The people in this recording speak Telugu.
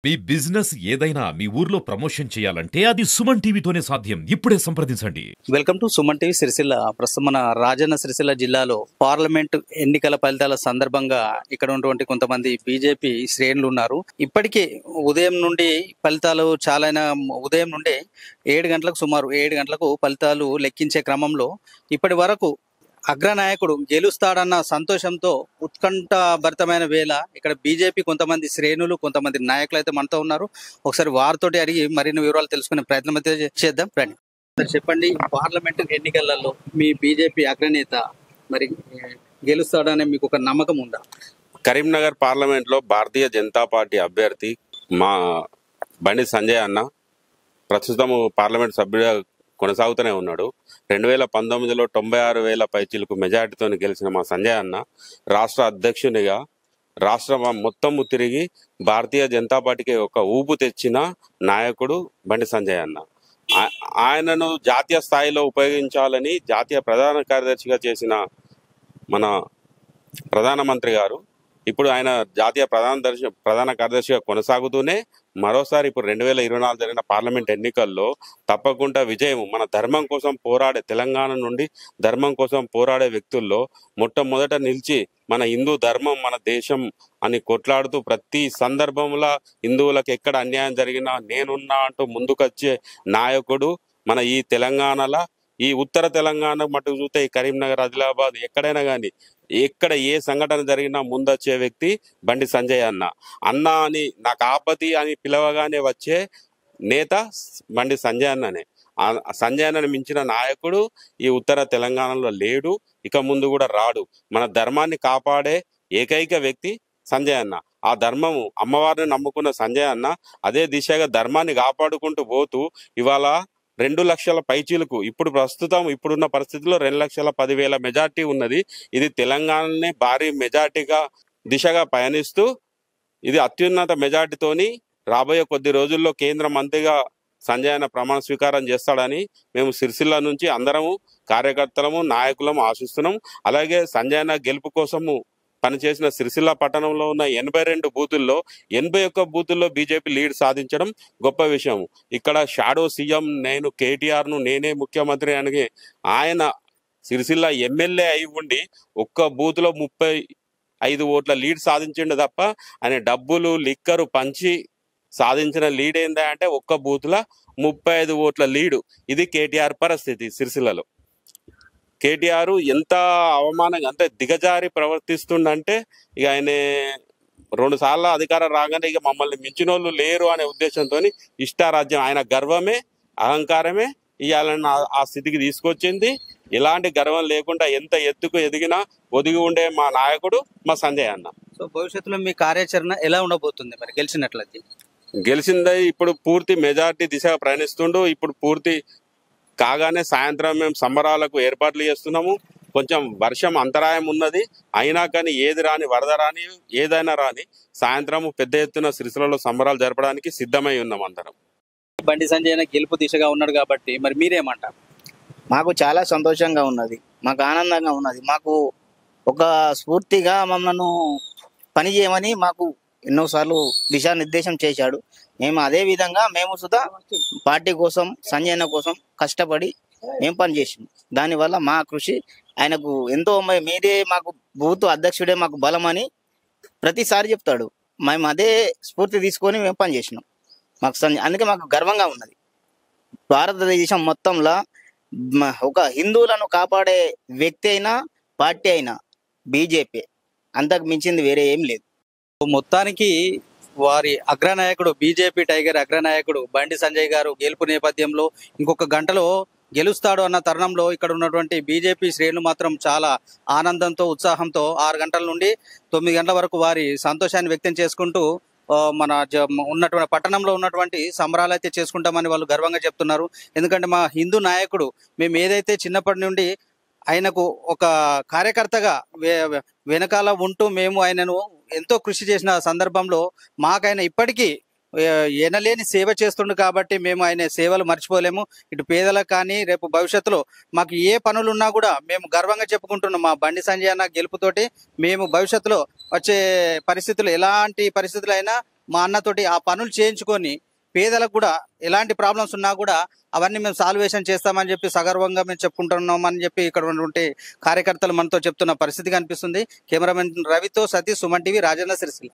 మీ బిజినెస్ ఏదైనా మీ ఊర్లో ప్రమోషన్ చేయాలంటే అది సుమన్ టీవీతోనే సాధ్యం. ఇప్పుడే సంప్రదించండి. Welcome to Suman TV Sircilla. ప్రస్తుతం మన రాజన్న సిరిసిల్ల జిల్లాలో పార్లమెంట్ ఎన్నికల ఫలితాల సందర్భంగా ఇక్కడ ఉన్నటువంటి కొంతమంది బీజేపీ శ్రేణులు ఉన్నారు. ఇప్పటికే ఉదయం నుండి ఫలితాలు ఉదయం నుండి 7 గంటలకు సుమారు 7 గంటలకు ఫలితాలు లెక్కించే క్రమంలో ఇప్పటి వరకు అగ్రనాయకుడు గెలుస్తాడన్న సంతోషంతో ఉత్కంఠభరితమైన వేళ ఇక్కడ బీజేపీ కొంతమంది శ్రేణులు కొంతమంది నాయకులు అయితే మనతో ఉన్నారు. ఒకసారి వారితోటి అడిగి మరిన్ని వివరాలు తెలుసుకునే ప్రయత్నం అయితే చేద్దాం. రండి. చెప్పండి, పార్లమెంట్ ఎన్నికలలో మీ బీజేపీ అగ్రనేత మరి గెలుస్తాడనే మీకు ఒక నమ్మకం ఉందా? కరీంనగర్ పార్లమెంట్ లో భారతీయ జనతా పార్టీ అభ్యర్థి మా బండి సంజయ్ అన్న ప్రస్తుతం పార్లమెంట్ సభ్యుడిగా కొనసాగుతూనే ఉన్నాడు. 2019లో 96,000 పైచీలకు మెజార్టీతో గెలిచిన మా సంజయ్ అన్న రాష్ట్ర అధ్యక్షునిగా రాష్ట్రం మొత్తం తిరిగి భారతీయ జనతా పార్టీకి ఒక ఊపు తెచ్చిన నాయకుడు బండి సంజయ్ అన్న. ఆయనను జాతీయ స్థాయిలో ఉపయోగించాలని జాతీయ ప్రధాన కార్యదర్శిగా చేసిన మన ప్రధానమంత్రి గారు ఇప్పుడు ఆయన జాతీయ ప్రధాన కార్యదర్శిగా కొనసాగుతూనే మరోసారి ఇప్పుడు 2024 జరిగిన పార్లమెంట్ ఎన్నికల్లో తప్పకుండా విజయం మన ధర్మం కోసం పోరాడే తెలంగాణ నుండి ధర్మం కోసం పోరాడే వ్యక్తుల్లో మొట్టమొదట నిలిచి మన హిందూ ధర్మం మన దేశం అని కొట్లాడుతూ ప్రతి సందర్భంలో హిందువులకు ఎక్కడ అన్యాయం జరిగినా నేనున్నా అంటూ ముందుకొచ్చే నాయకుడు మన ఈ తెలంగాణలో. ఈ ఉత్తర తెలంగాణ మటుకు చూస్తే ఈ కరీంనగర్, ఆదిలాబాద్ ఎక్కడైనా కానీ ఎక్కడ ఏ సంఘటన జరిగినా ముందొచ్చే వ్యక్తి బండి సంజయ్ అన్న. అన్న అని నాకు ఆపతి అని పిలవగానే వచ్చే నేత బండి సంజయ్ అన్ననే. సంజయ్ అన్నని మించిన నాయకుడు ఈ ఉత్తర తెలంగాణలో లేడు, ఇక ముందు కూడా రాడు. మన ధర్మాన్ని కాపాడే ఏకైక వ్యక్తి సంజయ్ అన్న. ఆ ధర్మము అమ్మవారిని నమ్ముకున్న సంజయ్ అన్న అదే దిశగా ధర్మాన్ని కాపాడుకుంటూ పోతూ ఇవాళ 2 లక్షల పైచీలకు ఇప్పుడున్న పరిస్థితుల్లో 2,10,000 మెజార్టీ ఉన్నది. ఇది తెలంగాణనే భారీ మెజార్టీగా దిశగా పయనిస్తూ ఇది అత్యున్నత మెజార్టీతోని రాబోయే కొద్ది రోజుల్లో కేంద్ర మంత్రిగా సంజయ్ అన్న ప్రమాణ స్వీకారం చేస్తాడని మేము సిరిసిల్ల నుంచి అందరము కార్యకర్తలము నాయకులము ఆశిస్తున్నాం. అలాగే సంజయ్ అన్న గెలుపు కోసము పనిచేసిన సిరిసిల్ల పట్టణంలో ఉన్న 82 బూతుల్లో 81 బూతుల్లో బీజేపీ లీడ్ సాధించడం గొప్ప విషయం. ఇక్కడ షాడో సీఎం నేను కేటీఆర్ను నేనే ముఖ్యమంత్రి అని ఆయన సిరిసిల్ల ఎమ్మెల్యే అయి ఉండి ఒక్క బూత్లో 35 ఓట్ల లీడ్ సాధించిండు తప్ప ఆయన డబ్బులు లిక్కరు పంచి సాధించిన లీడ్ ఏంటంటే ఒక్క బూత్లో 35 ఓట్ల లీడు. ఇది కేటీఆర్ పరిస్థితి. సిరిసిల్లలో కేటీఆర్ ఎంత అవమానంగా అంటే దిగజారి ప్రవర్తిస్తుండంటే ఇక ఆయన 2 సార్లు అధికారం రాగానే ఇక మమ్మల్ని మించిన వాళ్ళు లేరు అనే ఉద్దేశంతో ఇష్టారాజ్యం ఆయన గర్వమే అహంకారమే ఇవాళ ఆ స్థితికి తీసుకొచ్చింది. ఇలాంటి గర్వం లేకుండా ఎంత ఎత్తుకు ఎదిగినా ఒదిగి ఉండే మా నాయకుడు మా సంజయ్ అన్న. సో భవిష్యత్తులో మీ కార్యాచరణ ఎలా ఉండబోతుంది మరి గెలిచినట్లయితే? గెలిచిందే ఇప్పుడు పూర్తి మెజార్టీ దిశగా ప్రయాణిస్తుండు. ఇప్పుడు పూర్తి కాగానే సాయంత్రం మేము సంబరాలకు ఏర్పాట్లు చేస్తున్నాము. కొంచెం వర్షం అంతరాయం ఉన్నది, అయినా కానీ ఏది రాని వరద రాని ఏదైనా రాని సాయంత్రం పెద్ద ఎత్తున సిరిసిల్లలో సంబరాలు జరపడానికి సిద్ధమై ఉన్నాం అందరం. బండి సంజయ్ గెలుపు దిశగా ఉన్నాడు కాబట్టి మరి మీరేమంటారు? మాకు చాలా సంతోషంగా ఉన్నది, మాకు ఆనందంగా ఉన్నది. మాకు ఒక స్ఫూర్తిగా మమ్మల్ని పని చేయమని మాకు ఎన్నోసార్లు దిశానిర్దేశం చేశాడు. మేము అదే విధంగా మేము సుధా పార్టీ కోసం సంజయ్ అన్న కోసం కష్టపడి మేము పనిచేసాం. దానివల్ల మా కృషి ఆయనకు ఎంతో. మీదే మాకు బూత్ అధ్యక్షుడే మాకు బలం అని ప్రతిసారి చెప్తాడు. మేము అదే స్ఫూర్తి తీసుకొని మేము పనిచేసినాం. అందుకే మాకు గర్వంగా ఉన్నది. భారతదేశం మొత్తంలో ఒక హిందువులను కాపాడే వ్యక్తి అయినా పార్టీ అయినా బీజేపీ, అంతకు మించింది వేరే ఏం లేదు. మొత్తానికి వారి అగ్రనాయకుడు బీజేపీ టైగర్ అగ్రనాయకుడు బండి సంజయ్ గారు గెలుపు నేపథ్యంలో ఇంకొక గంటలో గెలుస్తాడు అన్న తరుణంలో ఇక్కడ ఉన్నటువంటి బీజేపీ శ్రేణులు మాత్రం చాలా ఆనందంతో ఉత్సాహంతో 6 గంటల నుండి 9 గంటల వరకు వారి సంతోషాన్ని వ్యక్తం చేసుకుంటూ మన ఉన్నటువంటి పట్టణంలో ఉన్నటువంటి సంబరాలు అయితే చేసుకుంటామని వాళ్ళు గర్వంగా చెప్తున్నారు. ఎందుకంటే మా హిందూ నాయకుడు మేము ఏదైతే చిన్నప్పటి నుండి ఆయనకు ఒక కార్యకర్తగా వెనకాల ఉంటూ మేము ఆయనను ఎంతో కృషి చేసిన సందర్భంలో మాకైనా ఇప్పటికీ ఎనలేని సేవ చేస్తుండు కాబట్టి మేము ఆయన సేవలు మర్చిపోలేము. ఇటు పేదలకు కానీ రేపు భవిష్యత్తులో మాకు ఏ పనులు ఉన్నా కూడా మేము గర్వంగా చెప్పుకుంటున్నాం. మా బండి సంజయ్ అన్న గెలుపుతోటి మేము భవిష్యత్తులో వచ్చే పరిస్థితులు ఎలాంటి పరిస్థితులు అయినా మా అన్నతోటి ఆ పనులు చేయించుకొని పేదలకు కూడా ఎలాంటి ప్రాబ్లమ్స్ ఉన్నా కూడా అవన్నీ మేము సాల్వేషన్ చేస్తామని చెప్పి సగర్వంగా మేము చెప్పుకుంటున్నామని చెప్పి ఇక్కడ ఉన్నటువంటి కార్యకర్తలు మనతో చెప్తున్న పరిస్థితి కనిపిస్తుంది. కెమెరామెన్ రవితో సతీష్, సుమన్ టీవీ, రాజన్న సిరిసిల్ల.